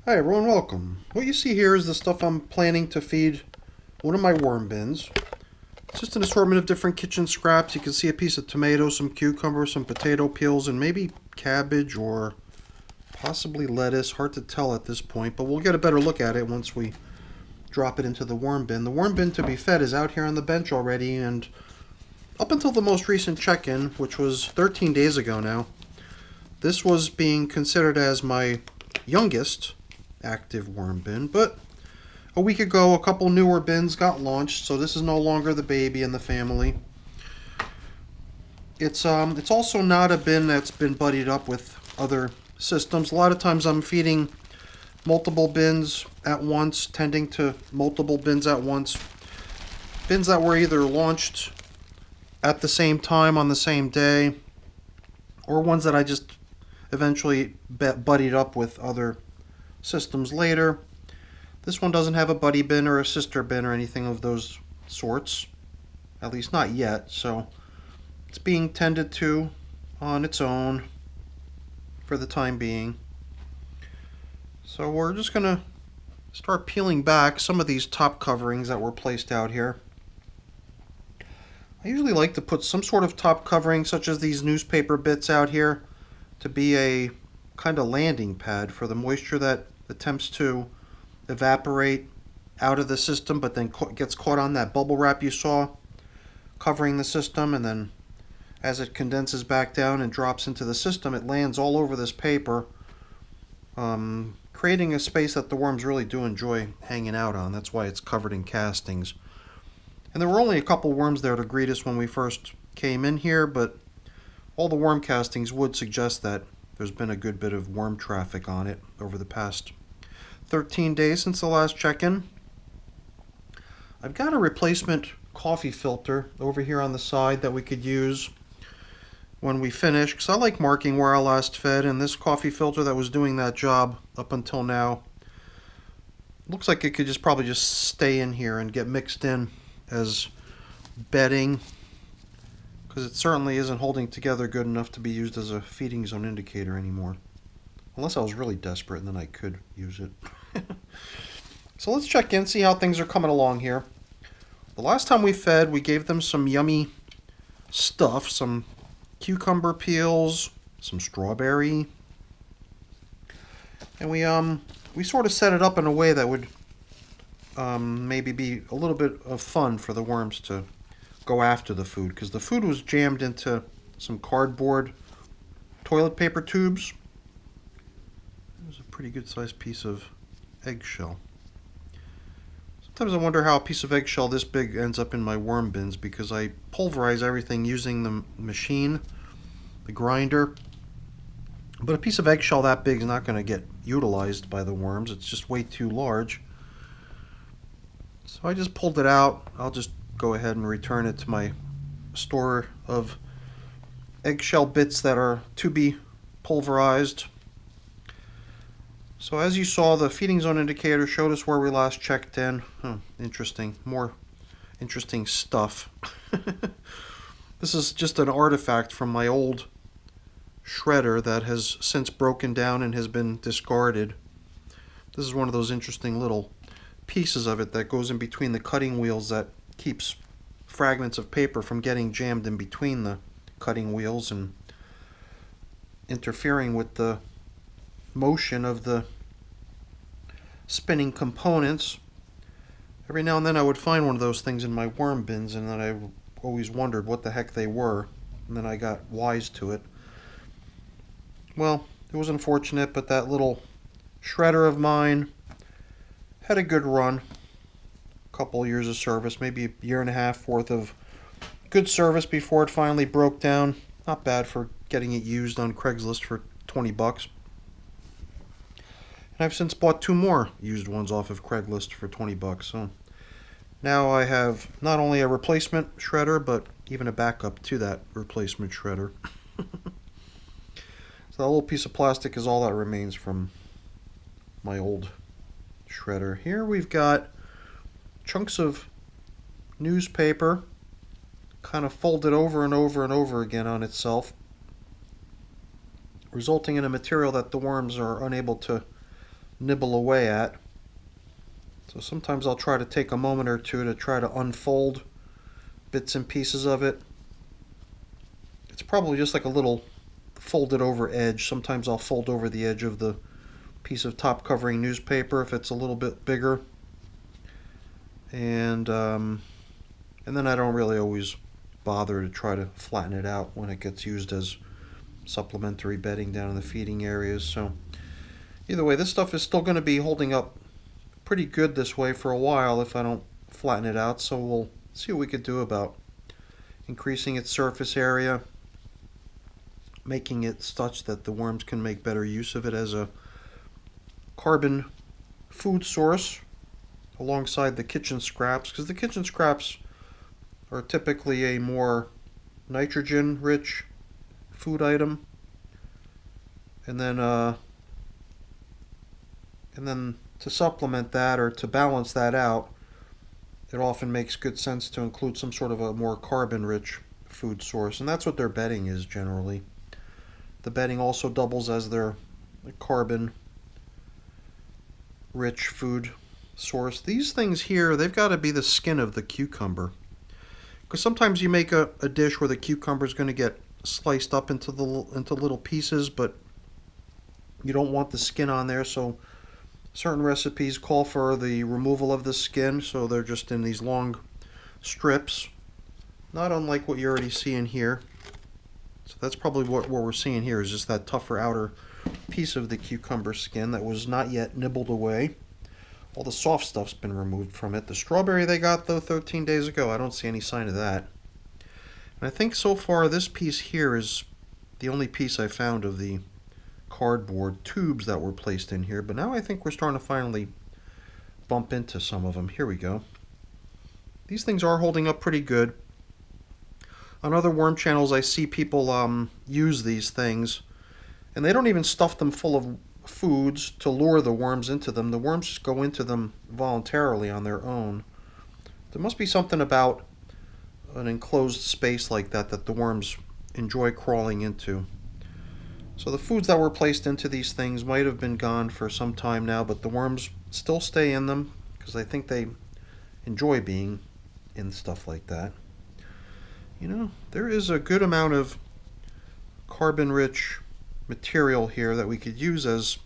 Hi everyone, welcome. What you see here is the stuff I'm planning to feed one of my worm bins. It's just an assortment of different kitchen scraps. You can see a piece of tomato, some cucumber, some potato peels, and maybe cabbage or possibly lettuce. Hard to tell at this point, but we'll get a better look at it once we drop it into the worm bin. The worm bin to be fed is out here on the bench already, and up until the most recent check-in, which was 13 days ago now, this was being considered as my youngest active worm bin, but a week ago a couple newer bins got launched, so this is no longer the baby in the family. It's also not a bin that's been buddied up with other systems. A lot of times I'm feeding multiple bins at once, tending to multiple bins at once. Bins that were either launched at the same time on the same day, or ones that I just eventually buddied up with other systems later. This one doesn't have a buddy bin or a sister bin or anything of those sorts, at least not yet, so it's being tended to on its own for the time being. So we're just gonna start peeling back some of these top coverings that were placed out here. I usually like to put some sort of top covering, such as these newspaper bits out here, to be a kind of landing pad for the moisture that attempts to evaporate out of the system, but then gets caught on that bubble wrap you saw covering the system, and then as it condenses back down and drops into the system, it lands all over this paper, creating a space that the worms really do enjoy hanging out on. That's why it's covered in castings. And there were only a couple worms there to greet us when we first came in here, but all the worm castings would suggest that there's been a good bit of worm traffic on it over the past 13 days since the last check-in. I've got a replacement coffee filter over here on the side that we could use when we finish, because I like marking where I last fed, and this coffee filter that was doing that job up until now looks like it could probably just stay in here and get mixed in as bedding, because it certainly isn't holding together good enough to be used as a feeding zone indicator anymore. Unless I was really desperate, and then I could use it. So let's check in, see how things are coming along here. The last time we fed, we gave them some yummy stuff, some cucumber peels, some strawberry, and we sort of set it up in a way that would maybe be a little bit of fun for the worms to go after the food, because the food was jammed into some cardboard toilet paper tubes. It was a pretty good sized piece of eggshell. Sometimes I wonder how a piece of eggshell this big ends up in my worm bins, because I pulverize everything using the machine, the grinder. But a piece of eggshell that big is not going to get utilized by the worms. It's just way too large. So I just pulled it out. I'll just go ahead and return it to my store of eggshell bits that are to be pulverized. So as you saw, the feeding zone indicator showed us where we last checked in. Interesting. More interesting stuff. This is just an artifact from my old shredder that has since broken down and has been discarded. This is one of those interesting little pieces of it that goes in between the cutting wheels that keeps fragments of paper from getting jammed in between the cutting wheels and interfering with the motion of the spinning components. Every now and then I would find one of those things in my worm bins, and then I always wondered what the heck they were, and then I got wise to it. Well, it was unfortunate, but that little shredder of mine had a good run. A couple years of service, maybe a year and a half worth of good service before it finally broke down. Not bad for getting it used on Craigslist for 20 bucks. And I've since bought two more used ones off of Craigslist for 20 bucks. So now I have not only a replacement shredder, but even a backup to that replacement shredder. So that little piece of plastic is all that remains from my old shredder. Here we've got chunks of newspaper kind of folded over and over and over again on itself, resulting in a material that the worms are unable to nibble away at. So sometimes I'll try to take a moment or two to try to unfold bits and pieces of it. It's probably just like a little folded over edge. Sometimes I'll fold over the edge of the piece of top covering newspaper if it's a little bit bigger. And then I don't really always bother to try to flatten it out when it gets used as supplementary bedding down in the feeding areas. So either way, this stuff is still going to be holding up pretty good this way for a while if I don't flatten it out. So we'll see what we could do about increasing its surface area, making it such that the worms can make better use of it as a carbon food source alongside the kitchen scraps, because the kitchen scraps are typically a more nitrogen rich food item. And then to supplement that or to balance that out, it often makes good sense to include some sort of a more carbon rich food source, and that's what their bedding is generally. The bedding also doubles as their carbon rich food source. These things here, they've got to be the skin of the cucumber, because sometimes you make a dish where the cucumber is going to get sliced up into little pieces, but you don't want the skin on there. So certain recipes call for the removal of the skin, so they're just in these long strips, not unlike what you already see in here. So that's probably what we're seeing here, is just that tougher outer piece of the cucumber skin that was not yet nibbled away. All the soft stuff's been removed from it. The strawberry they got, though, 13 days ago, I don't see any sign of that. And I think so far this piece here is the only piece I found of the cardboard tubes that were placed in here, but now I think we're starting to finally bump into some of them. Here we go. These things are holding up pretty good. On other worm channels I see people use these things, and they don't even stuff them full of foods to lure the worms into them. The worms just go into them voluntarily on their own. There must be something about an enclosed space like that that the worms enjoy crawling into. So the foods that were placed into these things might have been gone for some time now, but the worms still stay in them because I think they enjoy being in stuff like that. You know, there is a good amount of carbon-rich material here that we could use as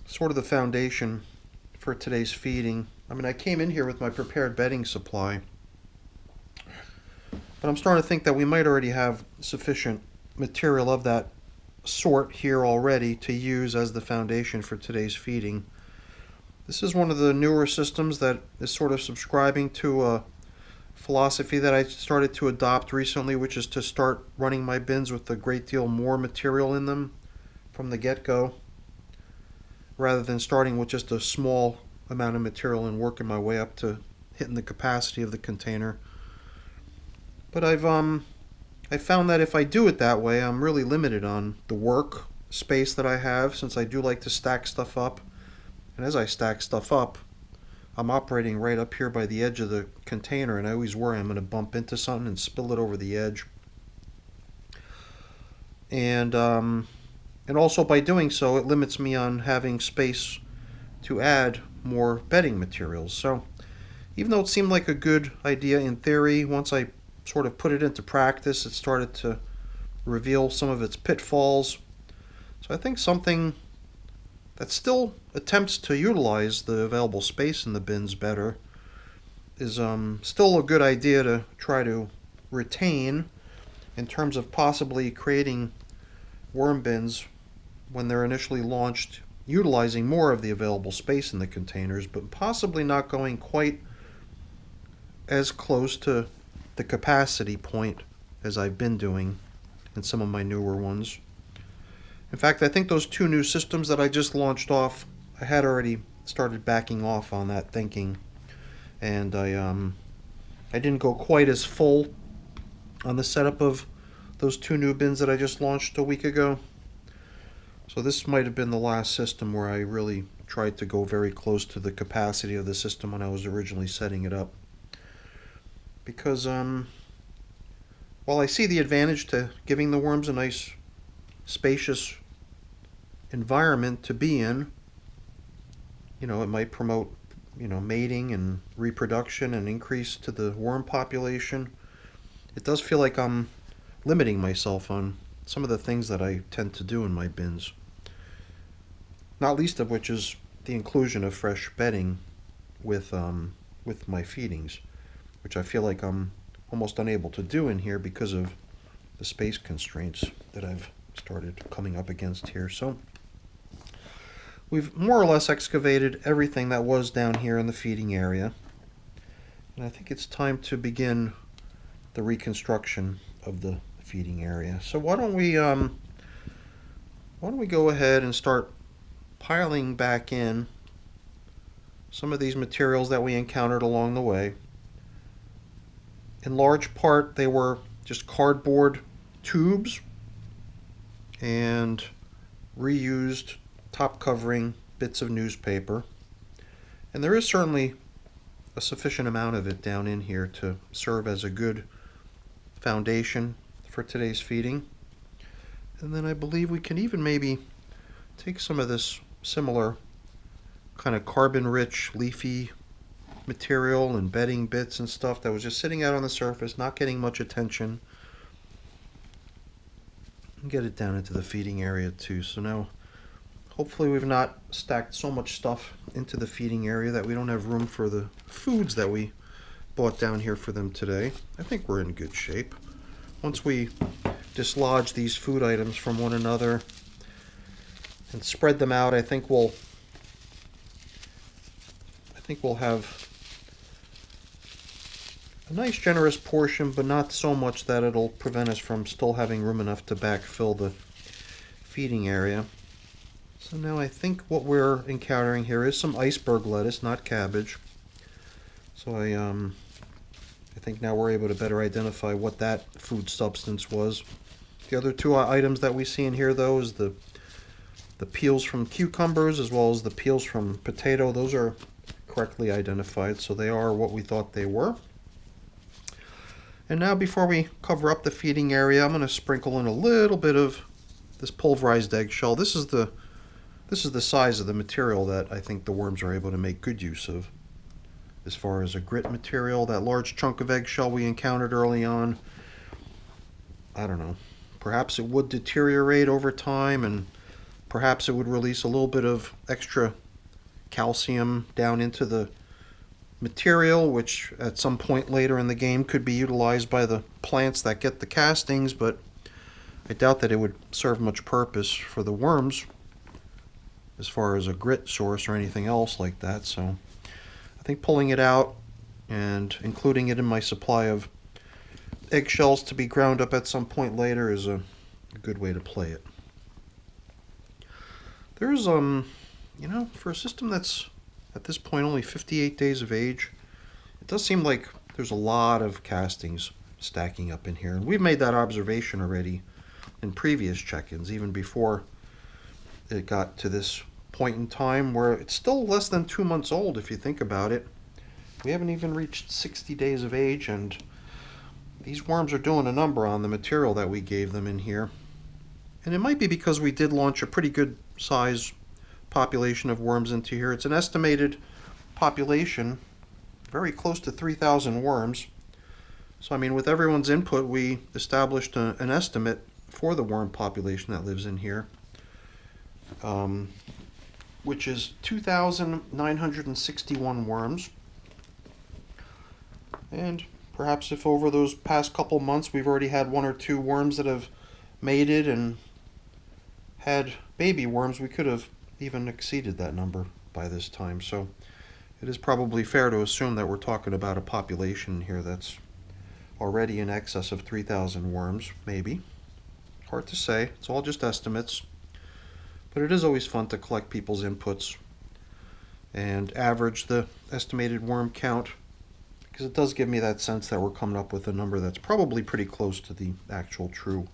sort of the foundation for today's feeding. I mean, I came in here with my prepared bedding supply, but I'm starting to think that we might already have sufficient material of that sort here already to use as the foundation for today's feeding. This is one of the newer systems that is sort of subscribing to a philosophy that I started to adopt recently, which is to start running my bins with a great deal more material in them from the get-go, rather than starting with just a small amount of material and working my way up to hitting the capacity of the container. But I found that if I do it that way, I'm really limited on the work space that I have, since I do like to stack stuff up. And as I stack stuff up, I'm operating right up here by the edge of the container, and I always worry I'm going to bump into something and spill it over the edge. And also by doing so, it limits me on having space to add more bedding materials. So even though it seemed like a good idea in theory, once I sort of put it into practice, it started to reveal some of its pitfalls. So I think something that still attempts to utilize the available space in the bins better is still a good idea to try to retain, in terms of possibly creating worm bins when they're initially launched, utilizing more of the available space in the containers, but possibly not going quite as close to the capacity point as I've been doing in some of my newer ones. In fact, I think those two new systems that I just launched off, I had already started backing off on that thinking, and I didn't go quite as full on the setup of those two new bins that I just launched a week ago. So this might have been the last system where I really tried to go very close to the capacity of the system when I was originally setting it up. Because while I see the advantage to giving the worms a nice spacious environment to be in, it might promote, mating and reproduction and increase to the worm population. It does feel like I'm limiting myself on some of the things that I tend to do in my bins. Not least of which is the inclusion of fresh bedding with my feedings, which I feel like I'm almost unable to do in here because of the space constraints that I've started coming up against here. So we've more or less excavated everything that was down here in the feeding area, and I think it's time to begin the reconstruction of the feeding area. So why don't we go ahead and start piling back in some of these materials that we encountered along the way. In large part, they were just cardboard tubes and reused top covering bits of newspaper. And there is certainly a sufficient amount of it down in here to serve as a good foundation for today's feeding. And then I believe we can even maybe take some of this similar kind of carbon-rich, leafy material and bedding bits and stuff that was just sitting out on the surface, not getting much attention, and get it down into the feeding area too. So now, hopefully we've not stacked so much stuff into the feeding area that we don't have room for the foods that we bought down here for them today. I think we're in good shape. Once we dislodge these food items from one another and spread them out, I think we'll have a nice generous portion, but not so much that it'll prevent us from still having room enough to backfill the feeding area. So now I think what we're encountering here is some iceberg lettuce, not cabbage. So I think now we're able to better identify what that food substance was. The other two items that we see in here, though, is the peels from cucumbers as well as the peels from potato. Those are correctly identified, so they are what we thought they were. And now, before we cover up the feeding area, I'm going to sprinkle in a little bit of this pulverized eggshell. This is the size of the material that I think the worms are able to make good use of. As far as a grit material, that large chunk of eggshell we encountered early on, I don't know, perhaps it would deteriorate over time, and perhaps it would release a little bit of extra calcium down into the material, which at some point later in the game could be utilized by the plants that get the castings, but I doubt that it would serve much purpose for the worms as far as a grit source or anything else like that. So I think pulling it out and including it in my supply of eggshells to be ground up at some point later is a good way to play it. There's for a system that's at this point only 58 days of age, it does seem like there's a lot of castings stacking up in here. And we've made that observation already in previous check-ins, even before it got to this point in time where it's still less than 2 months old if you think about it. We haven't even reached 60 days of age, and these worms are doing a number on the material that we gave them in here. And it might be because we did launch a pretty good size population of worms into here. It's an estimated population, very close to 3,000 worms. So I mean, with everyone's input, we established an estimate for the worm population that lives in here, which is 2,961 worms. And perhaps if over those past couple months we've already had 1 or 2 worms that have mated and had baby worms, we could have even exceeded that number by this time. So it is probably fair to assume that we're talking about a population here that's already in excess of 3,000 worms, maybe. Hard to say. It's all just estimates. But it is always fun to collect people's inputs and average the estimated worm count, because it does give me that sense that we're coming up with a number that's probably pretty close to the actual true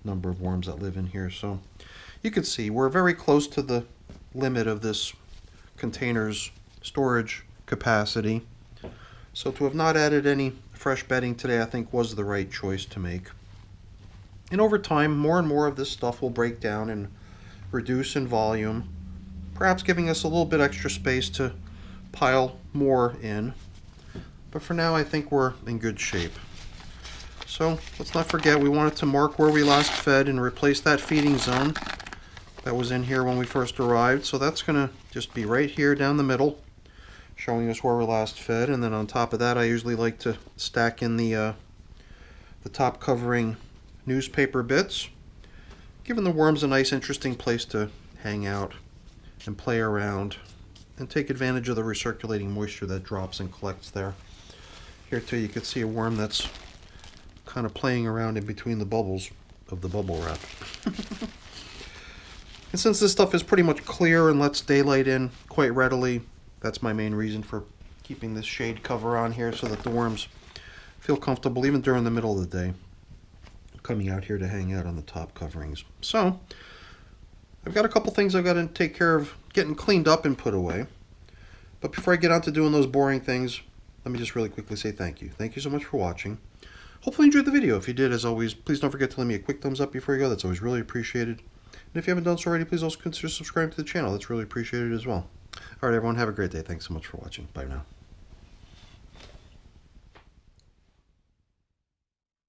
number of worms that live in here. So you can see we're very close to the limit of this container's storage capacity. So to have not added any fresh bedding today, I think was the right choice to make. And over time, more and more of this stuff will break down and reduce in volume perhaps giving us a little bit extra space to pile more in. But for now, I think we're in good shape. So let's not forget, we wanted to mark where we last fed and replace that feeding zone that was in here when we first arrived. So that's going to just be right here down the middle, showing us where we last fed. And then on top of that, I usually like to stack in the top covering newspaper bits, giving the worms a nice interesting place to hang out and play around and take advantage of the recirculating moisture that drops and collects there. Here too, you can see a worm that's kind of playing around in between the bubbles of the bubble wrap. And since this stuff is pretty much clear and lets daylight in quite readily, that's my main reason for keeping this shade cover on here, so that the worms feel comfortable even during the middle of the day coming out here to hang out on the top coverings. So I've got a couple things I've got to take care of getting cleaned up and put away. But before I get on to doing those boring things, let me just really quickly say thank you. Thank you so much for watching. Hopefully you enjoyed the video. If you did, as always, please don't forget to leave me a quick thumbs up before you go. That's always really appreciated. And if you haven't done so already, please also consider subscribing to the channel. That's really appreciated as well. Alright everyone, have a great day. Thanks so much for watching. Bye now.